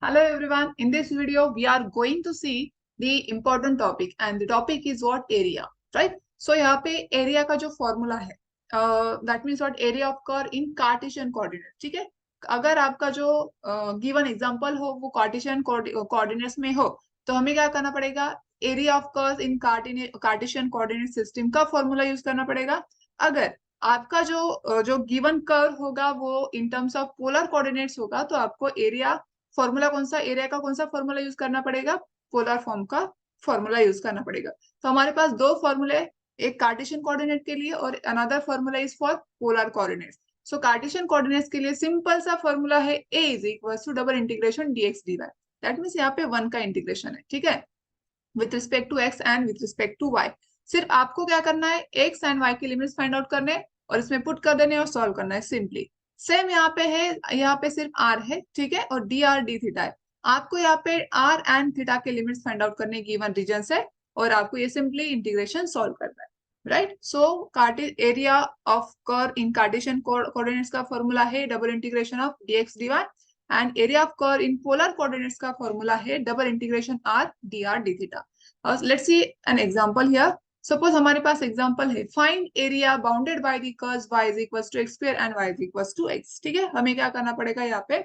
Hello everyone. In this video, we are going to see the important topic and the topic is what area, right? So यहाँ पे area का जो formula है, that means what area of curve in Cartesian coordinate, ठीक है? अगर आपका जो given example हो वो Cartesian coordinates में हो, तो हमें क्या करना पड़ेगा? Area of curve in Cartesian coordinate system का formula use करना पड़ेगा. अगर आपका जो given curve होगा वो in terms of polar coordinates होगा, तो आपको area फॉर्मूला कौन सा एरिया का कौन सा फॉर्मूला यूज करना पड़ेगा? पोलर फॉर्म का फॉर्मूला यूज करना पड़ेगा. तो हमारे पास दो फॉर्मूले, एक कार्टेशियन कोऑर्डिनेट के लिए और another formula is for polar coordinates. So Cartesian coordinates के लिए सिंपल सा फॉर्मूला है a is equal to double integration dx dy. That means यहाँ पे वन का इंटीग्रेशन है, ठीक है, with respect to x and with respect to y. सिर्फ आपको क्या करना है, एक्स एंड वाई की लिमिट्स फाइंड आउट करने और इसमें पुट कर देने और सॉल्व करना है सिंपली. सेम यहाँ पे है, यहाँ पे सिर्फ आर है, ठीक है, और डी आर डी थीटा है. आपको यहाँ पे आर एंड थीटा के लिमिट्स फाइंड आउट करने गिवन रीजन से और आपको ये सिंपली इंटीग्रेशन सॉल्व करना है, right. So area of curve in Cartesian coordinates का फॉर्मूला है double integration of dx dy and area of curve in polar coordinates का फॉर्मूला है double integration r d theta. Let's see an example here. Suppose हमारे पास example है, find area bounded by the curves y is equals to x square and y is equals to x. ठीक है, हमें क्या करना पड़ेगा यहाँ पे,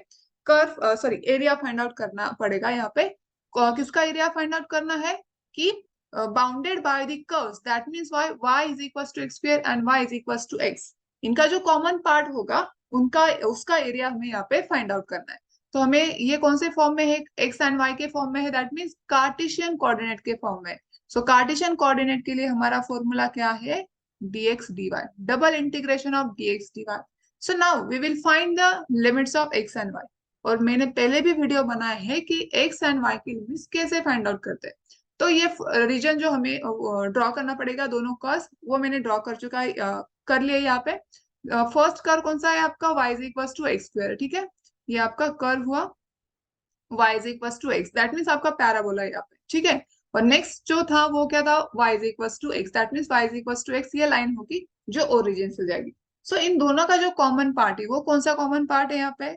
curve sorry area find out करना पड़ेगा. यहाँ पे किसका एरिया फाइंड आउट करना है कि bounded by the curves, that means y is equals to x square and y is equals to x. इनका जो कॉमन पार्ट होगा उनका उसका एरिया हमें यहाँ पे फाइंड आउट करना है. तो हमें ये कौन से फॉर्म में है, एक्स एंड वाई के फॉर्म में है, दैट मींस कार्टेशियन कोऑर्डिनेट के फॉर्म में. सो कार्टेशियन कोऑर्डिनेट के लिए हमारा फॉर्मूला क्या है, dx dy, double integration of dx dy. So now we will find the limits of x and y. और मैंने पहले भी वीडियो बनाया है कि x एंड y की लिमिट्स कैसे फाइंड आउट करते हैं. तो ये रीजन जो हमें ड्रॉ करना पड़ेगा, दोनों कर्व्स, वो मैंने ड्रॉ कर चुका है, कर लिया यहाँ पे. फर्स्ट कर्व कौन सा है आपका, y is equal to x square, ठीक है, ये आपका कर्व हुआ y is equal to x, that means आपका पैराबोला यहाँ पे, ठीक है. और नेक्स्ट जो था वो क्या था, y is equal to x, that means y is equal to x, ये लाइन होगी जो ओरिजिन से जाएगी. सो इन दोनों का जो कॉमन पार्ट है वो कौन सा कॉमन पार्ट है यहाँ पे,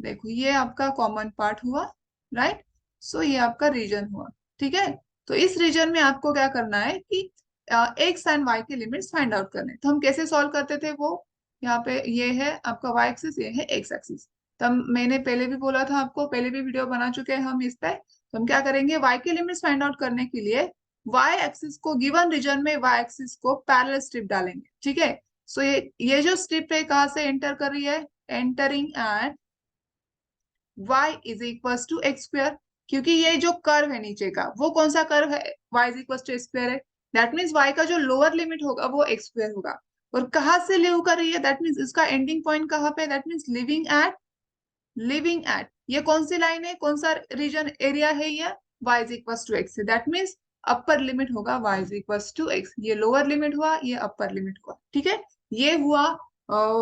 देखो ये आपका कॉमन पार्ट हुआ, राइट. सो ये आपका रीजन हुआ, ठीक है. तो इस रीजन में आपको क्या करना है कि एक्स एंड वाई के लिमिट्स फाइंड आउट करने. तो हम कैसे सॉल्व करते थे वो, यहाँ पे ये है आपका वाई एक्सिस, ये है एक्स एक्सिस. तब मैंने पहले भी बोला था आपको, पहले भी वीडियो बना चुके हैं हम इस पे. तो हम क्या करेंगे, y के लिमिट्स फाइंड आउट करने के लिए y एक्सिस को, गिवन रीजन में y एक्सिस को पैरेलल स्ट्रिप डालेंगे, ठीक है. सो ये जो स्ट्रिप है कहाँ से एंटर कर रही है, entering at y is equal to x square, क्योंकि ये जो कर्व है नीचे का वो कौन सा कर्व है, y is equal to x square है. दैट मीन्स y का जो लोअर लिमिट होगा वो एक्स स्क्वायर होगा. और कहाँ से लीव कर रही है, दैट मीन्स इसका एंडिंग पॉइंट कहाँ पे, दैट मीन्स लिविंग एट ये कौन सी लाइन है, कौन सा रीजन एरिया है, ये y is equal to x है. दैट मीन्स अपर लिमिट होगा y is equal to x, ये लोअर लिमिट हुआ, ये अपर लिमिट हुआ, ठीक है. ये हुआ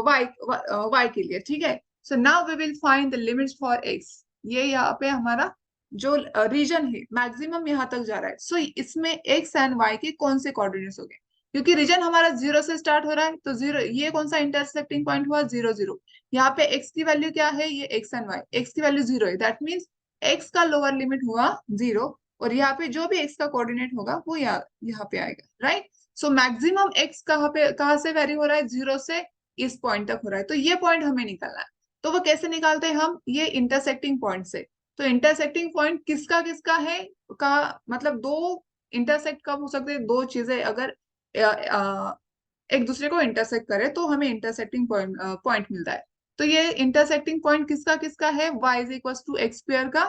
y के लिए, ठीक है. So now we will find the limits for x. ये यहाँ पे हमारा जो रीजन है मैक्सिमम यहाँ तक जा रहा है. सो इसमें x एंड y के कौन से कोऑर्डिनेट्स हो गए, क्योंकि रीजन हमारा जीरो से स्टार्ट हो रहा है. तो जीरो, ये कौन सा इंटरसेक्टिंग पॉइंट हुआ, जीरो जीरो. यहाँ पे x की वैल्यू क्या है, ये x एंड y, x की वैल्यू जीरो है, दैट मीन्स x का लोअर लिमिट हुआ जीरो. और यहाँ पे जो भी x का कोऑर्डिनेट होगा वो यहाँ पे आएगा, राइट. सो मैक्सिमम x कहाँ से वेरी हो रहा है, जीरो से इस पॉइंट तक हो रहा है. तो ये पॉइंट हमें निकालना है. तो वो कैसे निकालते हैं हम, ये इंटरसेक्टिंग पॉइंट से. तो इंटरसेक्टिंग पॉइंट किसका किसका है का मतलब, दो इंटरसेक्ट कब हो सकते हैं, दो चीजें अगर एक दूसरे को इंटरसेक्ट करे तो हमें इंटरसेक्टिंग पॉइंट मिलता है. तो ये इंटरसेक्टिंग पॉइंट किसका किसका है, y is equal to x square का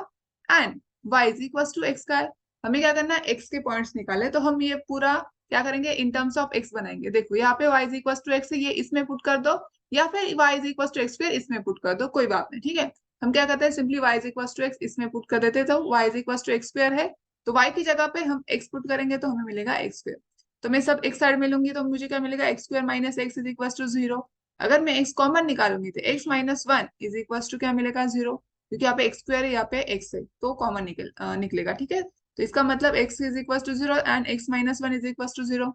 and y is equal to x का है. हमें क्या करना है, x के पॉइंट्स निकाले. तो हम ये पूरा क्या करेंगे, इन टर्म्स ऑफ x बनाएंगे. देखो यहाँ पे y is equal to x है, ये इसमें पुट कर दो, या फिर y is equal to x square इसमें पुट कर दो, कोई बात नहीं, ठीक है. हम क्या करते हैं, simply y is equal to x इसमें पुट कर देते. तो y is equal to x square है, तो y की जगह पे हम x पुट करेंगे तो हमें मिलेगा एक्स स्क्वायर. तो मैं सब एक साइड में लूंगी तो मुझे क्या मिलेगा, x square minus x is equal to zero. अगर मैं x कॉमन निकालूंगी तो x minus one is equal to क्या मिलेगा, जीरो, क्योंकि यहाँ पे एक्स स्क्वायर है, यहाँ पे x है, तो कॉमन निकलेगा, ठीक है. तो इसका मतलब x is equal to zero and x minus one is equal to zero,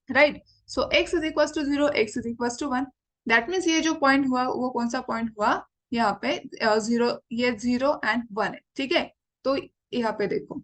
right. So x is equal to zero, x is equal to one. That means ये जो पॉइंट हुआ वो कौन सा पॉइंट हुआ, यहाँ पे जीरो, ये 0 और 1 है, ठीक है। तो यहाँ पे देखो,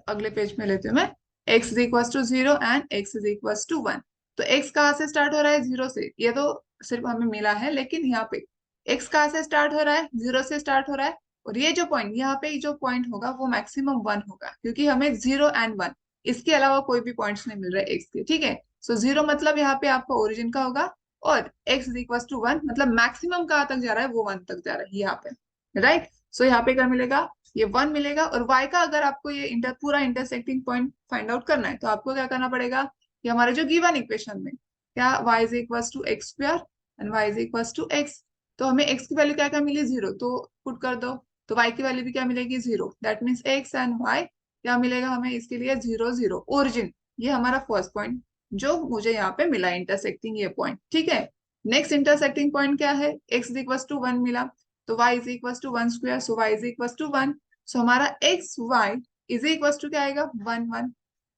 अगले पेज में लेते हैं मैं, x is equal to 0 and x is equal to 1। तो x कहाँ से स्टार्ट हो रहा है? 0 से। ये तो सिर्फ हमें मिला है, लेकिन यहाँ पे x कहाँ से स्टार्ट हो रहा है? 0 से स्टार्ट हो रहा है। और ये जो पॉइंट, यहाँ पे जो पॉइंट होगा वो मैक्सिमम 1 होगा, क्योंकि हमें 0 and 1, इसके अलावा कोई भी पॉइंट्स नहीं मिल रहे x के, ठीक है। सो 0 मतलब यहाँ पे आपका ओरिजिन का होगा, और x इज इक्वल टू 1 मतलब मैक्सिमम कहाँ तक जा रहा है? वो 1 तक जा रहा है यहाँ पे, राइट। सो यहाँ पे क्या मिलेगा? ये 1 मिलेगा। और y का अगर आपको ये पूरा इंटरसेक्टिंग पॉइंट फाइंड आउट करना है, तो आपको क्या करना पड़ेगा कि हमारे जो गिवन इक्वेशन में क्या y is equal to x square and y is equal to x, तो हमें x की वैल्यू क्या क्या मिली? 0, तो पुट कर दो। तो y की वैल्यू भी क्या मिलेगी? 0। That means x and y क्या मिलेगा हमें इसके लिए? 0 0 ओरिजिन। ये हमारा फर्स्ट पॉइंट जो मुझे यहाँ पे मिला, इंटरसेक्टिंग ये पॉइंट, ठीक है। नेक्स्ट इंटरसेक्टिंग पॉइंट क्या है? x इज इक्वल टू 1 मिला, तो y is equal to 1 square, so y is equal to 1। So हमारा x y is equal to क्या आएगा? 1 1,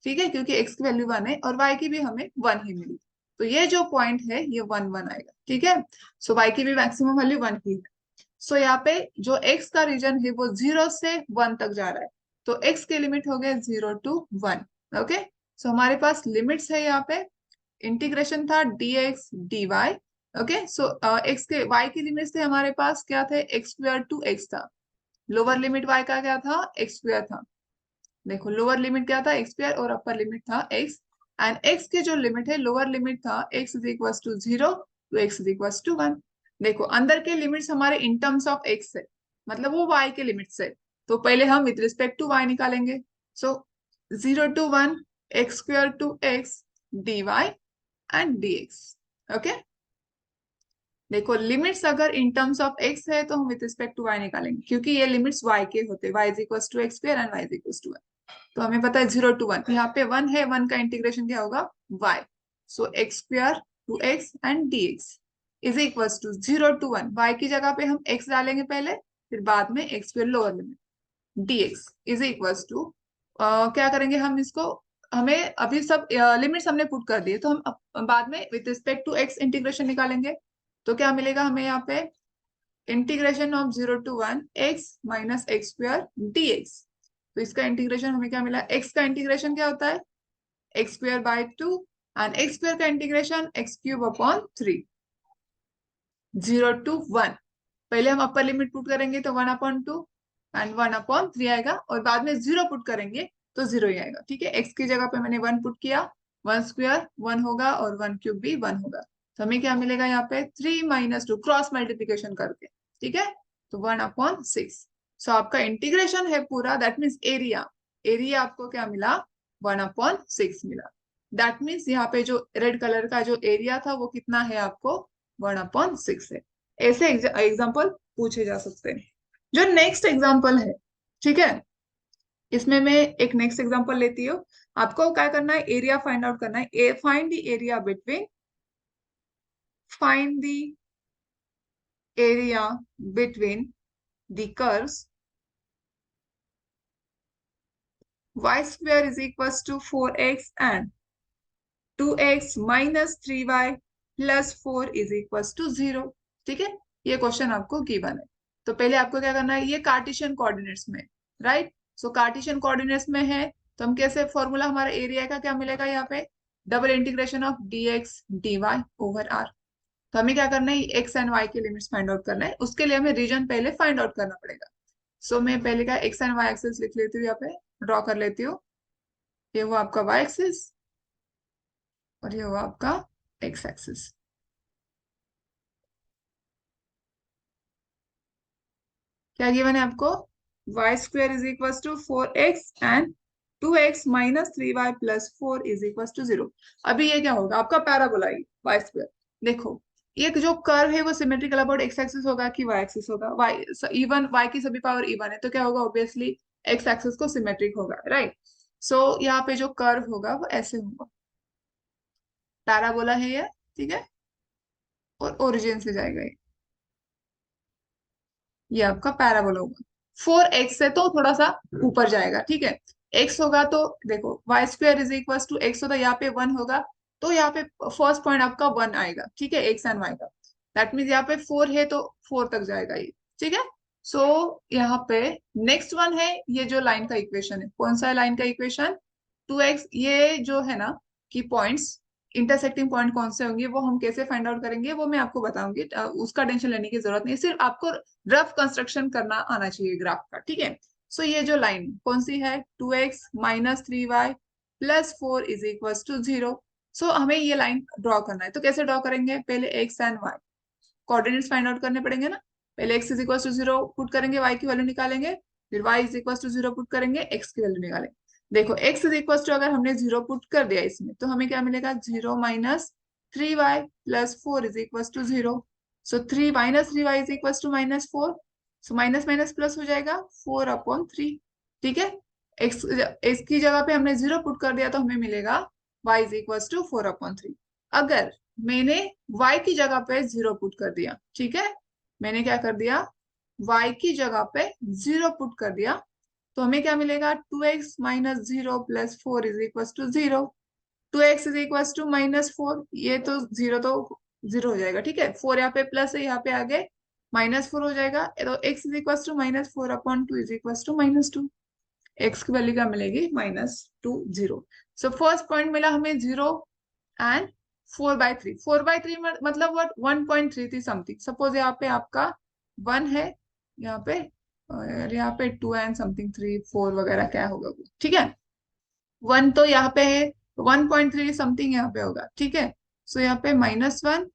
ठीक है, क्योंकि एक्स की वैल्यू 1 है और वाई की भी हमें 1 ही मिली। तो ये जो पॉइंट है ये 1 1 आएगा, ठीक है। सो वाई की भी मैक्सिमम वैल्यू 1 ही है। सो यहाँ पे जो एक्स का रीजन है वो 0 से 1 तक जा रहा है, तो एक्स के लिमिट हो गए 0 to 1। ओके, सो हमारे पास लिमिट्स है यहाँ पे, इंटीग्रेशन था dx dy। ओके, सो एक्स के y की लिमिट्स थे हमारे पास, क्या थे? एक्स स्क्वायर टू एक्स था। लोअर लिमिट y का क्या था? एक्स स्क्वायर था। देखो, लोअर लिमिट क्या था? एक्स स्क्वायर, और अपर लिमिट था एक्स। एंड एक्स के जो लिमिट है, लोअर लिमिट था x इज इक्वल टू 0 तो x इज इक्वल टू 1। देखो, अंदर के लिमिट्स हमारे इन टर्म्स ऑफ x है, मतलब वो y के लिमिट्स है। तो पहले हम विद रिस्पेक्ट टू y निकालेंगे। So 0 to 1 x square to x dy and dx। Okay, देखो लिमिट्स अगर इन टर्म्स ऑफ x है तो हम विद रिस्पेक्ट टू y निकालेंगे, क्योंकि ये लिमिट्स y के होते हैं, y is equal to x square and y is equal to 1। तो हमें पता है 0 to 1, यहाँ पे 1 है, 1 का इंटीग्रेशन क्या होगा? y। So x square to x and dx is equal to 0 to 1, y की जगह पे हम x डालेंगे पहले, फिर बाद में x square lower limit dx is equal to, क्या करेंगे हम इसको, हमें अभी सब लिमिट्स हमने पुट कर दिए, तो हम बाद में with respect to x integration निकालेंगे। तो क्या मिलेगा हमें यहाँ पे? Integration of 0 to 1 x minus x square dx। तो इसका इंटीग्रेशन हमें क्या मिला? x का इंटीग्रेशन क्या होता है? X square by 2, and x square का integration x cube upon 3। 0 to 1, पहले हम अपर लिमिट पुट करेंगे तो 1/2 एंड 1/3 आएगा, और बाद में 0 पुट करेंगे तो 0 ही आएगा, ठीक है। x की जगह पे मैंने 1 पुट किया, 1 स्क्वायर 1 होगा और 1 क्यूब भी 1 होगा। तो हमें क्या मिलेगा यहाँ पे? 3 - 2 क्रॉस मल्टीप्लीकेशन करके, ठीक है। तो 1/6। सो आपका इंटीग्रेशन है पूरा, दैट मीन्स एरिया, एरिया आपको क्या मिला? 1/6 मिला। दैट मीन्स यहाँ पे जो रेड कलर का जो एरिया था वो कितना है आपको? 1/6 है। ऐसे एग्जाम्पल पूछे जा सकते हैं। जो नेक्स्ट एग्जाम्पल है, ठीक है, इसमें मैं एक नेक्स्ट एग्जाम्पल लेती हूँ। आपको क्या करना है? एरिया फाइंड आउट करना है। Find the area between, find the area between the curves y square is equals to 4x and 2x minus 3y plus 4 is equals to 0। ठीक है, ये क्वेश्चन आपको गिवन है। तो पहले आपको क्या करना है? ये कार्टेशियन कोऑर्डिनेट्स में, राइट। सो कार्टेशियन कोऑर्डिनेट्स में है, तो हम कैसे, फॉर्मूला हमारा एरिया का क्या मिलेगा यहाँ पे? Double integration of dx dy over r। तो हमें क्या करना है? एक्स एंड वाई के लिमिट्स फाइंड आउट करना है, उसके लिए हमें रीजन पहले फाइंड आउट करना पड़ेगा। सो मैं पहले का एक्स एंड वाई एक्सिस लिख लेती हूँ, यहाँ पे ड्रॉ कर लेती हूँ। ये हुआ आपका वाई एक्सिस और ये हुआ आपका एक्स एक्सिस। क्या गिवन है आपको? Y square is equal to 4x and 2x minus 3y plus 4 is equal to 0। अभी ये क्या होगा? आपका पैराबोला है वाई स्क्वायर। देखो, ये जो कर्व है वो सिमेट्रिकल अबाउट एक्स एक्सिस होगा कि वाई एक्सिस होगा? वाई इवन, वाई की सभी पावर इवन है, तो क्या होगा? ऑब्वियसली एक्स एक्सिस को सिमेट्रिक होगा, राइट। सो यहाँ पे जो कर्व होगा वो ऐसे होगा, पैराबोला है ये, ठीक है, और ओरिजिन से जाएगा ये आपका पैराबोला होगा। 4x है तो थोड़ा सा ऊपर जाएगा, ठीक है। x होगा तो देखो, y square is equal to x होता है, यहाँ पे 1 होगा, तो यहाँ पे फर्स्ट पॉइंट आपका 1 आएगा, ठीक है, एक्स एंड वाई का। दैट मीन्स यहाँ पे 4 है तो 4 तक जाएगा ये, ठीक है। सो यहाँ पे नेक्स्ट वन है ये जो लाइन का इक्वेशन है, कौन सा है लाइन का इक्वेशन, 2x। ये जो है ना कि पॉइंट्स, इंटरसेक्टिंग पॉइंट कौन से होंगे वो हम कैसे फाइंड आउट करेंगे वो मैं आपको बताऊंगी, उसका टेंशन लेने की जरूरत नहीं, सिर्फ आपको रफ कंस्ट्रक्शन करना आना चाहिए ग्राफ का, ठीक है। सो ये जो लाइन कौन सी है, 2x माइनस 3y प्लस 4 = 0। सो हमें ये लाइन ड्रॉ करना है, तो कैसे ड्रॉ करेंगे, पहले x and y coordinates find out करने पड़ेंगे ना। पहले x = 0 पुट करेंगे, y की वैल्यू निकालेंगे, फिर y = 0 पुट करेंगे, x की वैल्यू निकालेंगे। देखो x अगर हमने 0 पुट कर दिया इसमें तो हमें क्या मिलेगा, 0 माइनस 3y प्लस 4 = 0। सो 3 minus 3y = -4। So minus minus plus हो जाएगा 4/3, ठीक है। x की जगह पे हमने 0 पुट कर दिया तो हमें मिलेगा y = 4/3। अगर मैंने y की जगह पे 0 पुट कर दिया, ठीक है, मैंने क्या कर दिया, y की जगह पे 0 पुट कर दिया तो हमें क्या मिलेगा, 2x माइनस 0 प्लस 4 = 0। 2x -4, ये तो 0 तो 0 हो जाएगा, ठीक है। 4 यहाँ पे प्लस है, यहाँ पे आगे -4 हो जाएगा, तो x = -4/2 = -2। एक्स की वैल्यू क्या मिलेगी, -2 0। सो फर्स्ट पॉइंट मिला हमें 0 एंड 4/3। 4/3 मतलब व्हाट, 1.33 समथिंग। सपोज यहाँ पे आपका 1 है, यहाँ पे और यहाँ पे 2 एंड समथिंग 3 4 वगैरह क्या होगा वो, ठीक है। 1 तो यहाँ पे है, 1.3 समथिंग यहाँ पे होगा, ठीक है। सो यहाँ पे -1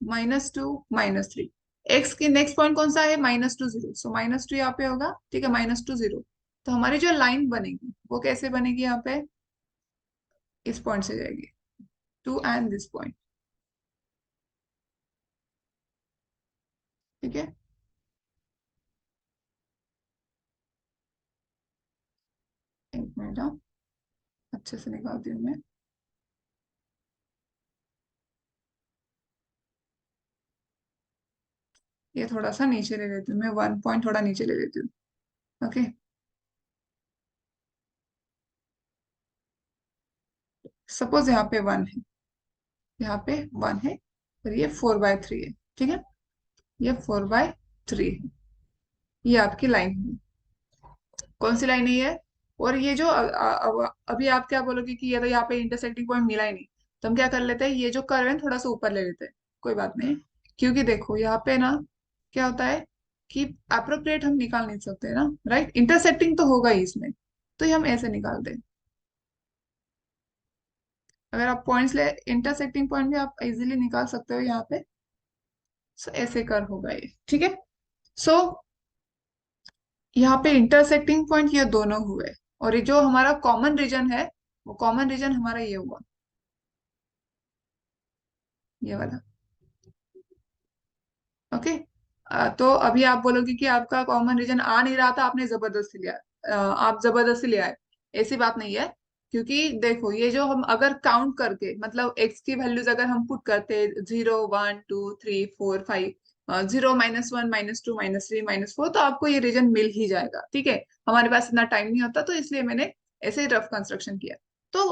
-2 -3। एक्स की नेक्स्ट पॉइंट कौन सा है, -2 0। सो -2 यहाँ पे होगा, ठीक है, -2 0। तो हमारी जो लाइन बनेगी वो कैसे बनेगी, यहाँ पे इस पॉइंट से जाएगी टू एंड दिस पॉइंट, ठीक है। एक मिनट, हाँ, अच्छे से निकालती हूँ मैं। ये थोड़ा सा नीचे ले लेती हूँ मैं, 1 पॉइंट थोड़ा नीचे ले लेती हूँ, ओके। सपोज यहाँ पे 1 है, यहाँ पे 1 है और ये 4/3 है, ठीक है, ये 4/3 है, ये आपकी लाइन है। कौन सी लाइन है ये, और ये जो अभी आप क्या बोलोगे कि ये तो यहाँ पे इंटरसेक्टिंग पॉइंट मिला ही नहीं, तो हम क्या कर लेते हैं, ये जो कर्व है थोड़ा सा ऊपर ले लेते हैं, कोई बात नहीं। क्योंकि देखो यहाँ पे ना क्या होता है कि अप्रोप्रिएट हम निकाल नहीं सकते ना, राइट, इंटरसेक्टिंग तो होगा ही इसमें, तो ये हम ऐसे निकाल दें। अगर आप पॉइंट्स ले, इंटरसेक्टिंग पॉइंट भी आप इजीली निकाल सकते हो यहाँ पे। सो ऐसे कर होगा ये, ठीक है। सो यहाँ पे इंटरसेक्टिंग पॉइंट ये दोनों हुए, और ये जो हमारा कॉमन रीजन है वो कॉमन रीजन हमारा ये हुआ, ये वाला, ओके। तो अभी आप बोलोगे कि आपका कॉमन रीजन आ नहीं रहा था, आपने जबरदस्ती लिया, आप जबरदस्ती ले आए, ऐसी बात नहीं है। क्योंकि देखो ये जो हम अगर काउंट करके, मतलब एक्स की वैल्यूज अगर हम पुट करते 0 1 2 3 4 5, 0 -1 -2 -3 -4, तो आपको ये रीजन मिल ही जाएगा, ठीक है। हमारे पास इतना टाइम नहीं होता तो इसलिए मैंने ऐसे रफ कंस्ट्रक्शन किया। तो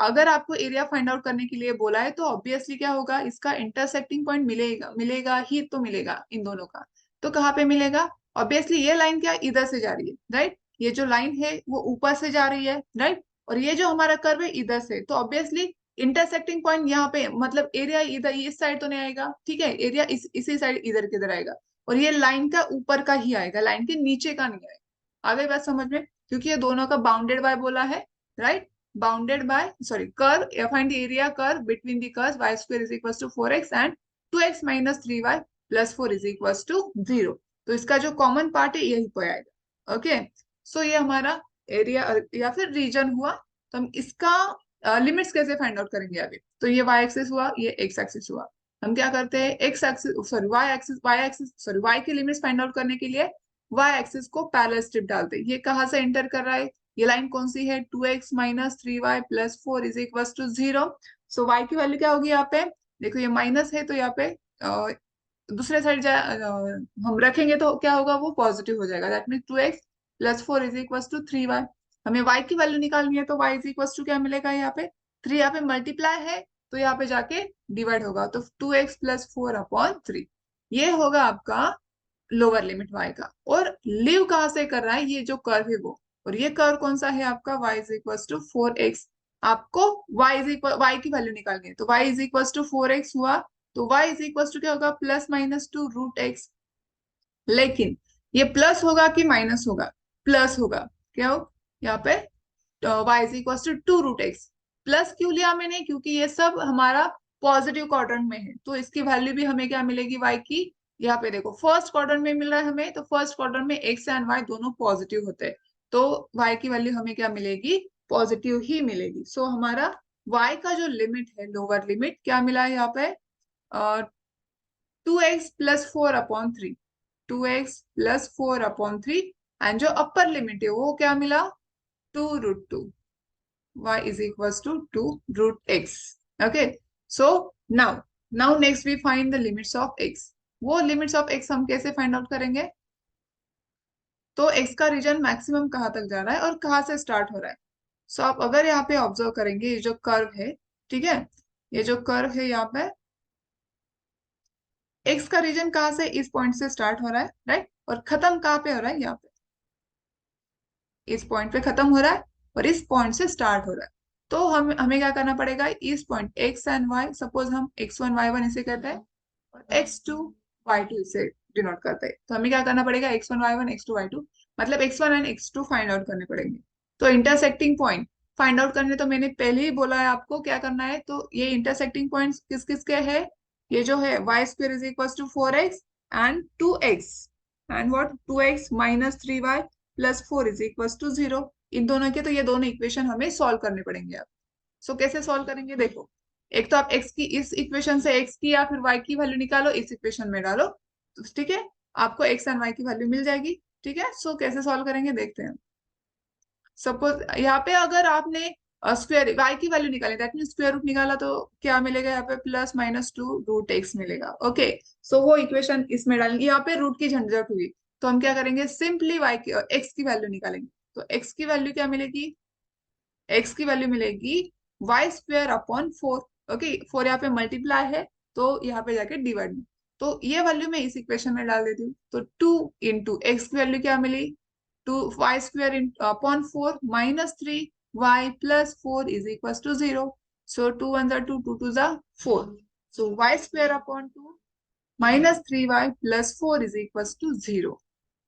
अगर आपको एरिया फाइंड आउट करने के लिए बोला है तो ऑब्वियसली क्या होगा, इसका इंटरसेक्टिंग पॉइंट मिलेगा, मिलेगा ही तो मिलेगा इन दोनों का। तो कहाँ पे मिलेगा, ऑब्वियसली ये लाइन क्या इधर से जा रही है, राइट, ये जो लाइन है वो ऊपर से जा रही है, राइट, और ये जो हमारा कर्व है इधर से, तो ऑब्वियसली इंटरसेक्टिंग पॉइंट यहाँ पे, मतलब एरिया इधर इस साइड तो नहीं आएगा, ठीक है, एरिया इसी साइड इधर किधर आएगा, और ये लाइन का ऊपर का ही आएगा, लाइन के नीचे का नहीं आएगा। आ गई बात समझ में, क्योंकि ये दोनों का बाउंडेड बाय बोला है, right, bounded by, sorry, curve, find the area curve between the curves y² = 4x and 2x minus 3y plus 4 = 0। तो इसका जो कॉमन पार्ट है यही पे आएगा, ओके। सो ये हमारा एरिया या फिर रीजन हुआ। तो हम इसका लिमिट्स कैसे फाइंड आउट करेंगे अभी, तो ये y एक्सिस हुआ, ये x एक्सिस हुआ। हम क्या करते हैं, x axis sorry y axis sorry y की लिमिट्स फाइंड आउट करने के लिए y एक्सिस को पैरेलल स्ट्रिप डालते हैं। ये कहाँ से एंटर कर रहा है, ये लाइन कौन सी है, 2x minus 3y plus 4 = 0। सो y की वैल्यू क्या होगी यहाँ पे, देखो ये माइनस है तो यहाँ पे दूसरे साइड हम रखेंगे तो क्या होगा, वो पॉजिटिव हो जाएगा, that mean 2x plus 4 = 3y। हमें y की वैल्यू निकालनी है तो y = क्या मिलेगा, यहाँ पे 3 यहाँ पे मल्टीप्लाई है तो यहाँ पे जाके डिवाइड होगा, तो 2x प्लस 4/3 ये होगा आपका लोअर लिमिट y का। और लिव कहाँ से कर रहा है, ये जो कर्व है वो, और ये कर्व कौन सा है आपका, y is equal to 4x। आपको y की वैल्यू निकालनी है, तो y is equal to 4x हुआ, तो y इज इक्वल टू क्या होगा, +-2 √x। लेकिन ये प्लस होगा कि माइनस होगा, प्लस होगा। क्या हो यहाँ पे, y is equal to 2 √x। Plus क्यों लिया मैंने, क्योंकि ये सब हमारा पॉजिटिव क्वाड्रेंट में है, तो इसकी वैल्यू भी हमें क्या मिलेगी y की, यहाँ पे देखो फर्स्ट क्वाड्रेंट में मिल रहा है हमें, तो फर्स्ट क्वाड्रेंट में x एंड y दोनों पॉजिटिव होते हैं, तो y की वैल्यू हमें क्या मिलेगी, पॉजिटिव ही मिलेगी। सो हमारा y का जो लिमिट है, लोअर लिमिट क्या मिला है यहाँ पे, 2x plus 4/3, 2x plus 4/3, and जो अपर लिमिट है वो क्या मिला, 2 √2, y is equals to 2 √x। Okay, so now next we find the limits of x। वो limits of x हम कैसे फाइंड आउट करेंगे, तो x का रीजन मैक्सिमम कहाँ तक जा रहा है और कहाँ से स्टार्ट हो रहा है। सो आप अगर यहाँ पे ऑब्जर्व करेंगे, ये जो कर्व है, ठीक है, ये जो कर्व है यहाँ पे, x का रीजन कहाँ से, इस पॉइंट से स्टार्ट हो रहा है, राइट, और खत्म कहाँ पे हो रहा है, यहाँ पे इस पॉइंट पे खत्म हो रहा है और इस पॉइंट से स्टार्ट हो रहा है। तो हमें क्या करना पड़ेगा, इस point x and y, suppose हम x1 y1 इसे कहते हैं और x2 y2 इसे डिनोट करते हैं, तो हमें क्या करना पड़ेगा, x1 y1 x2 y2, मतलब x1 and x2 find out करने पड़ेंगे। तो इंटरसेक्टिंग पॉइंट फाइंड आउट करने, तो मैंने पहले ही बोला है आपको क्या करना है, तो ये इंटरसेक्टिंग पॉइंट किस किस के है, ये जो है y² is equal to 4x and 2x, and what 2x minus 3y plus 4 is equal to 0। इन दोनों के, तो ये दोनों इक्वेशन हमें सॉल्व करने पड़ेंगे आप। सो कैसे सॉल्व करेंगे, देखो, एक तो आप x की इस इक्वेशन से x की या फिर y की वैल्यू निकालो, इस इक्वेशन में डालो, तो ठीक है, आपको x एंड y की वैल्यू मिल जाएगी। ठीक है, सो कैसे सॉल्व करेंगे देखते हैं। सपोज यहाँ पे अगर आपने स्क्वायर y की वैल्यू निकाली, दैट मीन स्क्वायर रूट निकाला, तो क्या मिलेगा यहाँ पे, +-2 √x मिलेगा। ओके, सो वो इक्वेशन इसमें डालेंगे, यहाँ पे रूट की झंझट हुई, तो हम क्या करेंगे, सिंपली y की x की वैल्यू निकालेंगे। तो x की वैल्यू क्या मिलेगी, x की वैल्यू मिलेगी y² / 4। ओके, 4 यहाँ पे मल्टीप्लाई है, तो यहाँ पे जाके डिवाइड में, तो ये वैल्यू मैं इस इक्वेशन में डाल देती हूँ। तो 2 × x की वैल्यू क्या मिली, 2y² / 4 -3y + 4 is equal to 0। So 2 1 2, 2 2 4, so y²/2 -3y + 4 is equal to 0।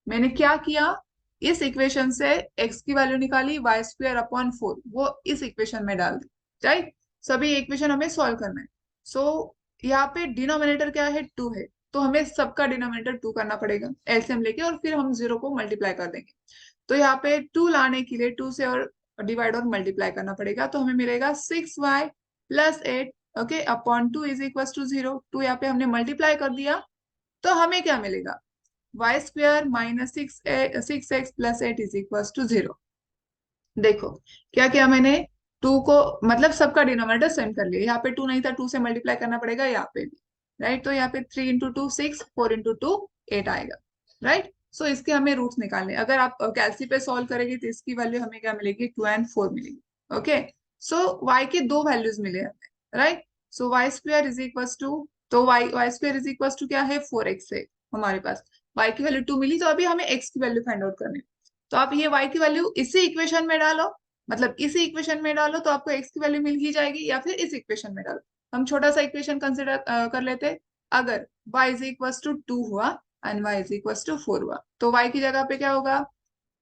मैंने क्या किया, इस इक्वेशन से x की वैल्यू निकाली, y²/4 वो इस इक्वेशन में डाल दी, राइट। सभी इक्वेशन हमें सॉल्व करना है। सो यहाँ पे डिनोमिनेटर क्या है, 2 है, तो हमें सबका डिनोमिनेटर 2 करना पड़ेगा एलसीएम लेके, और फिर हम 0 को मल्टीप्लाई कर देंगे। तो यहाँ पे 2 लाने के लिए 2 से और डिवाइड और मल्टीप्लाई करना पड़ेगा, तो हमें मिलेगा 6y + 8, okay, upon 2 is equal to 0। 2 यहाँ पे हमने मल्टीप्लाई कर दिया, तो हमें क्या मिलेगा, y² -6x + 8 is equal to 0। देखो क्या किया मैंने, 2 को मतलब सबका डिनोमिनेटर सेम कर लिया, यहाँ पे 2 नहीं था, 2 से मल्टीप्लाई करना पड़ेगा यहाँ पे भी, राइट। तो यहाँ पे 3 × 2 6, 4 × 2 8 आएगा, राइट। सो इसके हमें रूट्स निकालने, अगर आप कैलसी पे सॉल्व करेंगे तो इसकी वैल्यू हमें क्या मिलेगी, 2 और 4 मिलेगी। ओके, सो y के दो वैल्यूज मिले हमें, right. So y² is equal to, तो y² इज इक्वल टू क्या है, 4x है हमारे पास, y की वैल्यू 2 मिली, तो अभी हमें x की वैल्यू फाइंड आउट करनी है। तो आप ये y की वैल्यू इसी इक्वेशन में डालो, मतलब इसी इक्वेशन में डालो तो आपको x की वैल्यू मिल ही जाएगी, या फिर इस इक्वेशन में डालो। हम छोटा सा इक्वेशन कंसिडर कर लेते, अगर y इज इक्वल टू 2 हुआ and y is equal to 4 हुआ, तो y की जगह पे क्या होगा,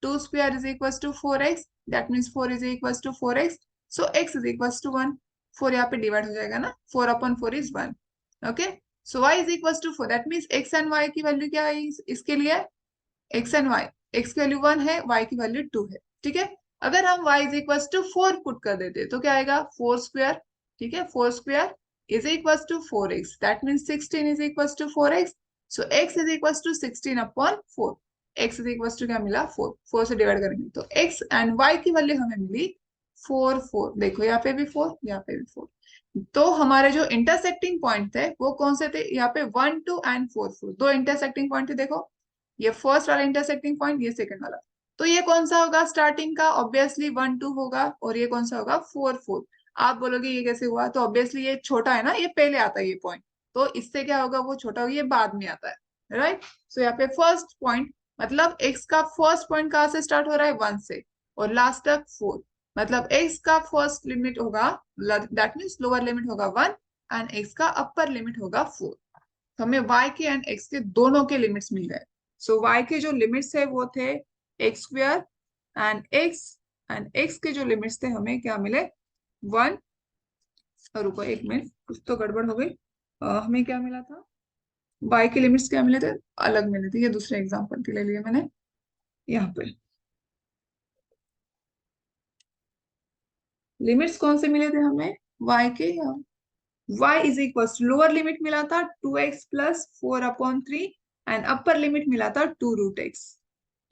2² is equal to 4x, that means 4 is equal to 4x, so x is equal to 1। 4 यहाँ पे डिवाइड हो जाएगा ना, 4/4 is 1। Okay, so y is equal to 4, that means x and y की वैल्यू क्या है इसके लिए, x एंड y, x की वैल्यू 1 है, y की वैल्यू 2 है, ठीक है। अगर हम y is equal to 4 put कर देते तो क्या आएगा, 4², ठीक है, 4² is equal to 4x, that means 16 is equal to 4x, so x is equal to 16/4, x is equal to क्या मिला, 4, 4 से डिवाइड करेंगे तो x एंड y की वैल्यू हमें मिली 4 4, देखो यहाँ पे भी 4, यहाँ पे भी 4। तो हमारे जो इंटरसेक्टिंग पॉइंट थे वो कौन से थे, यहाँ पे 1 2 एंड 4 4 दो इंटरसेक्टिंग पॉइंट थे। देखो ये फर्स्ट वाला इंटरसेक्टिंग पॉइंट, ये सेकंड वाला, तो ये कौन सा होगा स्टार्टिंग का, ऑब्वियसली 1 2 होगा, और ये कौन सा होगा 4 4। आप बोलोगे ये कैसे हुआ, तो ऑब्वियसली ये छोटा है ना, ये पहले आता है ये पॉइंट, तो इससे क्या होगा, वो छोटा होगा, ये बाद में आता है, राइट। सो यहाँ पे फर्स्ट पॉइंट मतलब x का फर्स्ट पॉइंट कहाँ से स्टार्ट हो रहा है, 1 से, और लास्ट तक 4, मतलब x का फर्स्ट लिमिट होगा, दैट मीन्स लोअर लिमिट होगा 1 एंड x का अपर लिमिट होगा 4। तो हमें y के एंड x के दोनों के लिमिट्स मिल गए। सो y के जो लिमिट्स है वो थे एक्स स्क्वायर एंड x के जो लिमिट्स थे हमें क्या मिले, 1। रुको एक मिनट, कुछ तो गड़बड़ हो गई। हमें क्या मिला था, y के लिमिट्स क्या मिले थे, अलग मिले थे, ये दूसरे एग्जाम्पल के लिए मैंने यहाँ पे लिमिट्स कौन से मिले थे हमें, y के, y is equal to lower limit मिला था 2x plus 4/3 and upper limit मिला था 2√x,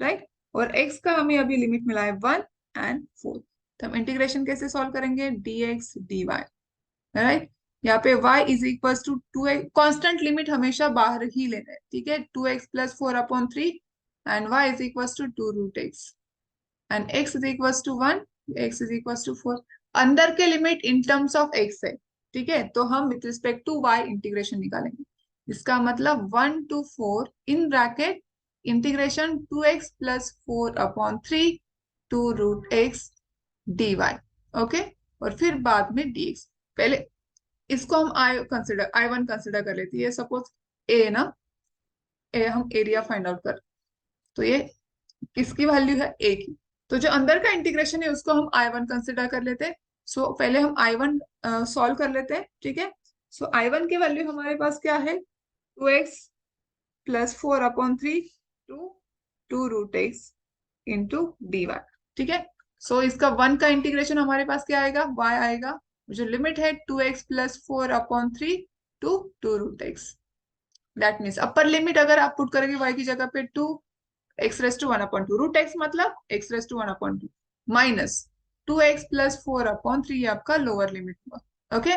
राइट। और x का हमें अभी लिमिट मिला है 1 एंड 4। तो हम इंटीग्रेशन कैसे सॉल्व करेंगे, dx dy, राइट। यहाँ पे y is equal to 2x, constant limit हमेशा बाहर ही लेना है, ठीक है, 2x plus 4/3 and y is equal to 2√x and x is equal to 1, x is equal to 4। अंदर के limit in terms of x है, ठीक है, तो हम with respect to y integration निकालेंगे। इसका मतलब 1 to 4 in bracket integration 2x plus 4/3 2√x dy, okay. और फिर बाद में dx, पहले इसको हम I1 कंसिडर कर लेते हैं, सपोज a ना, a हम एरिया फाइंड आउट कर, तो ये किसकी वैल्यू है, a की, तो जो अंदर का इंटीग्रेशन है उसको हम I1 कंसिडर कर लेते हैं। सो पहले हम I1 सॉल्व कर लेते हैं, ठीक है। सो I1 की वैल्यू हमारे पास क्या है, 2x plus 4/3 to 2√x into d y, ठीक है। सो इसका 1 का इंटीग्रेशन हमारे पास क्या आएगा, y आएगा, जो लिमिट है 2x plus 4/3 to 2√x, that means upper limit अगर आप पुट करेंगे y की जगह पे 2 x⁻² रूट एक्स मतलब x⁻² माइनस 2x प्लस 4/3, ये आपका लोअर लिमिट हुआ, ओके।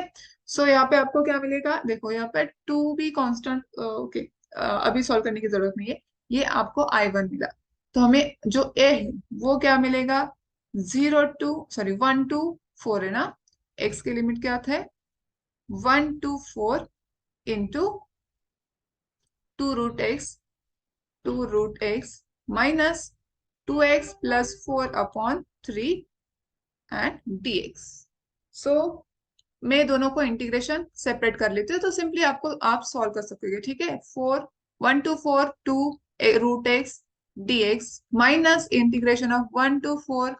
सो यहाँ पे आपको क्या मिलेगा, देखो यहाँ पे 2 भी कांस्टेंट, ओके, अभी सॉल्व करने की जरूरत नहीं है, ये आपको I1 मिला। तो हमें जो a है वो क्या मिलेगा, 1 to 4 है ना, x के लिमिट क्या थे, 1 to 4 into 2√x minus 2x plus 4/3 and dx। सो मैं दोनों को इंटीग्रेशन सेपरेट कर लेती हूँ, तो सिंपली आपको आप सॉल्व कर सकोगे, ठीक है। 1 to 4 2√x dx minus integration of 1 to 4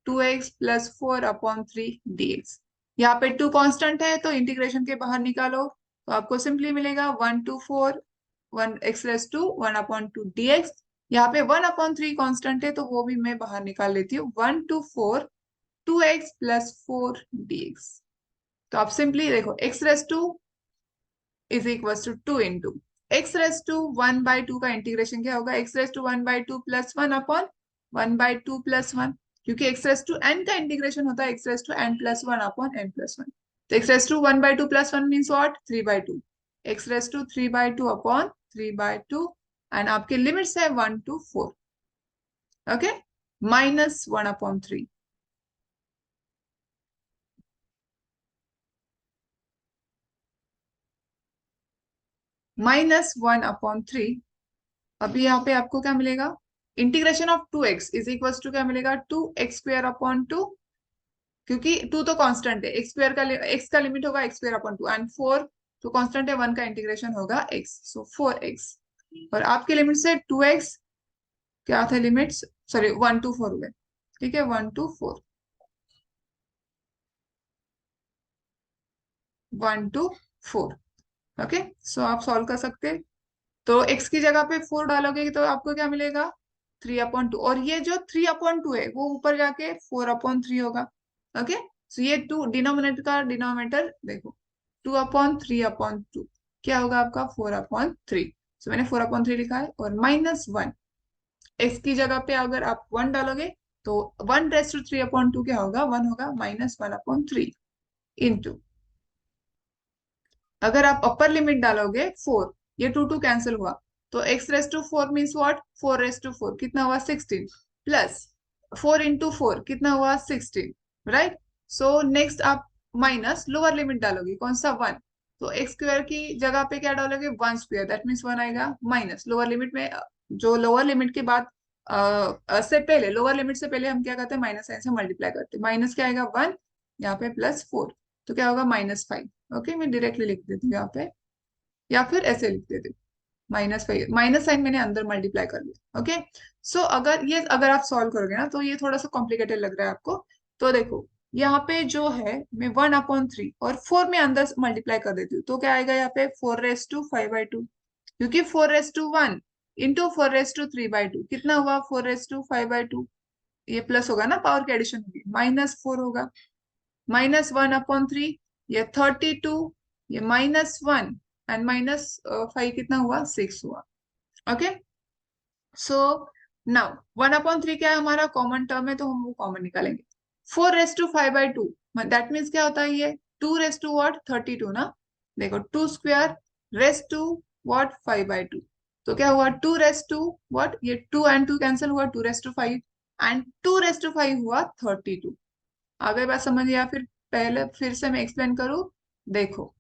2x plus 4/3 dx। यहाँ पे 2 कांस्टेंट है तो इंटीग्रेशन के बाहर निकालो, तो आपको सिंपली मिलेगा 1 to 4 1x⁻² dx। यहाँ पे 1/3 कांस्टेंट है तो वो भी मैं बाहर निकाल लेती हूँ, 1 to 4 2x प्लस 4 dx। तो आप सिंपली देखो x⁻² is equal to 2 into x⁻1/2 का इंटीग्रेशन क्या होगा, x⁻1/2 प्लस 1/1/2 प्लस 1, क्योंकि x⁻n का इंटीग्रेशन होता है x⁻n प्लस 1/n प्लस 1। तो x⁻1/2 plus 1 means what, 3/2, x⁻3/2 and आपके लिमिट्स है 1 to 4, ओके, माइनस 1/3। -1/3। अभी यहाँ पे आपको क्या मिलेगा, integration of 2x is equal to क्या मिलेगा, 2x²/2, क्योंकि 2 तो कांस्टेंट है, x का लिमिट होगा x²/2 एंड 4 तो कांस्टेंट है, 1 का इंटीग्रेशन होगा x, सो 4x। और आपके लिमिट से 2x क्या थे लिमिट्स, सॉरी 1 to 4 हुए, ठीक है, 1 to 4 1 to 4, ओके। सो आप सॉल्व कर सकते हैं, तो x की जगह पे 4 डालोगे तो आपको क्या मिलेगा, 3/2, और ये जो 3/2 है वो ऊपर जाके 4/3 होगा, ओके। सो ये 2 डिनोमिनेटर का डिनोमिनेटर देखो, 2/3/2 क्या होगा आपका 4/3। सो मैंने 4/3 लिखा है, और -1 x की जगह पे अगर आप 1 डालोगे तो 1⁻³ क्या होगा, 1 होगा, -1/3 इंटू, अगर आप अपर लिमिट डालोगे 4, ये 2 कैंसिल हुआ, तो x⁻4 मीन्स व्हाट, 4⁻4 कितना हुआ, 16 प्लस 4 इंटू 4 कितना हुआ, 16, राइट। सो नेक्स्ट आप माइनस लोअर लिमिट डालोगे कौन सा 1, तो एक्स स्क्वायर की जगह पे क्या डालोगे 1 स्क्वायर, दैट मीन्स 1 आएगा, माइनस लोअर लिमिट में जो लोअर लिमिट के बाद से पहले, लोअर लिमिट से पहले हम क्या करते हैं माइनस साइन से मल्टीप्लाई करते हैं, माइनस क्या आएगा 1, यहाँ पे +4, तो क्या होगा -5। ओके, मैं डायरेक्टली लिख देती हूँ यहाँ पे, या फिर ऐसे लिख देती हूँ -5, माइनस साइन मैंने अंदर मल्टीप्लाई कर लिया। ओके, सो अगर आप सॉल्व करोगे ना तो ये थोड़ा सा कॉम्प्लिकेटेड लग रहा है आपको, तो देखो यहाँ पे जो है मैं 1/3 और 4 में अंदर मल्टीप्लाई कर देती हूँ, तो क्या आएगा यहाँ पे 4^5/2, क्योंकि 4:1 इंटू 4:3/2 कितना हुआ 4:5/2, ये प्लस होगा ना, पावर की एडिशन होगी, -4 होगा, -1/3, ये 32, ये -1 एंड -5 कितना हुआ 6 हुआ। ओके, सो नाउ 1/3 क्या है हमारा कॉमन टर्म है, तो हम वो कॉमन निकालेंगे। 4:5/2 दैट मीन्स क्या होता है ये 2:32 ना, देखो 2 स्क्वायर रेस टू व्हाट 5/2, तो क्या हुआ 2 ये 2 एंड 2 कैंसिल हुआ 2:5 एंड 2:5 हुआ 32। आगे बात समझ या फिर पहले फिर से मैं एक्सप्लेन करूं, देखो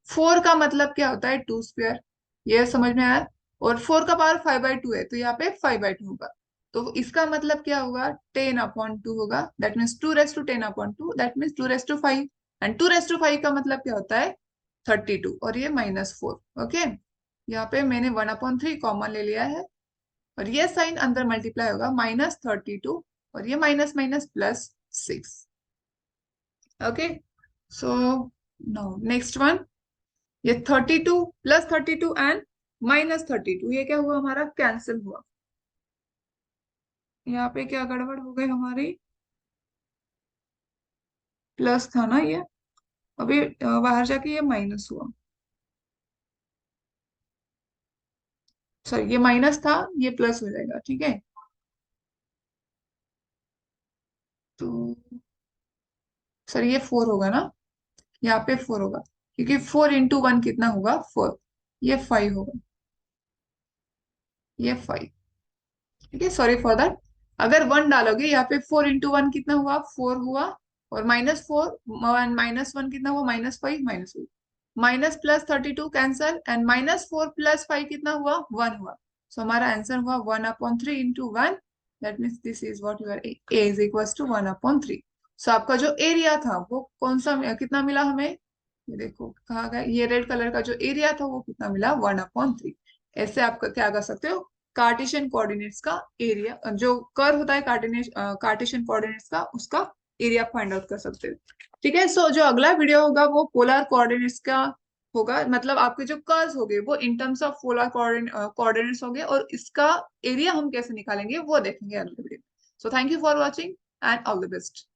4 का मतलब क्या होता है 2 स्क्वायर, ये समझ में आया, और 4 का पावर 5/2 है तो यहाँ पे 5/2 होगा, तो इसका मतलब क्या होगा 10/2 होगा, that means 2:10/2, that means 2:5, and 2:5 का मतलब क्या होता है 32, और ये -4। ओके, यहाँ पे मैंने 1/3 कॉमन ले लिया है, और ये साइन अंदर मल्टीप्लाई होगा -32, और ये minus minus +6। Okay, so now next one, ये 32 +32 एंड -32, ये क्या हुआ हमारा कैंसिल हुआ, यहाँ पे क्या गड़बड़ हो गई हमारी, प्लस था ना ये, अभी बाहर जाके ये माइनस हुआ, सॉरी ये माइनस था ये प्लस हो जाएगा, ठीक है, तो सर ये 4 होगा ना, यहाँ पे 4 होगा, क्योंकि 4 × 1 कितना होगा 4, ये 5 होगा, ये 5, ठीक है, सॉरी फॉर दैट, अगर 1 डालोगे यहाँ पे 4 × 1 कितना हुआ 4 हुआ, और -4 -1 कितना हुआ -5, माइनस +32 कैंसल, एंड -4 +5 कितना हुआ 1 हुआ, सो हमारा आंसर हुआ 1/3 × 1, that means this is what your A is equals to 1/3। So आपका जो एरिया था वो कौन सा कितना मिला हमें, ये देखो कहा गया, ये रेड कलर का जो एरिया था वो कितना मिला 1/3। ऐसे आप क्या कर सकते हो, कार्टेशियन कोऑर्डिनेट्स का एरिया, जो कर्व होता है कार्टेशियन कोऑर्डिनेट्स का, उसका एरिया फाइंड आउट कर सकते हो। ठीक है, सो जो अगला वीडियो होगा वो पोलर कोऑर्डिनेट्स का होगा, मतलब आपके जो कर्व्स होंगे वो इन टर्म्स ऑफ पोलर कोऑर्डिनेट्स होंगे, और इसका एरिया हम कैसे निकालेंगे वो देखेंगे अगले वीडियो में। So thank you for watching and all the best.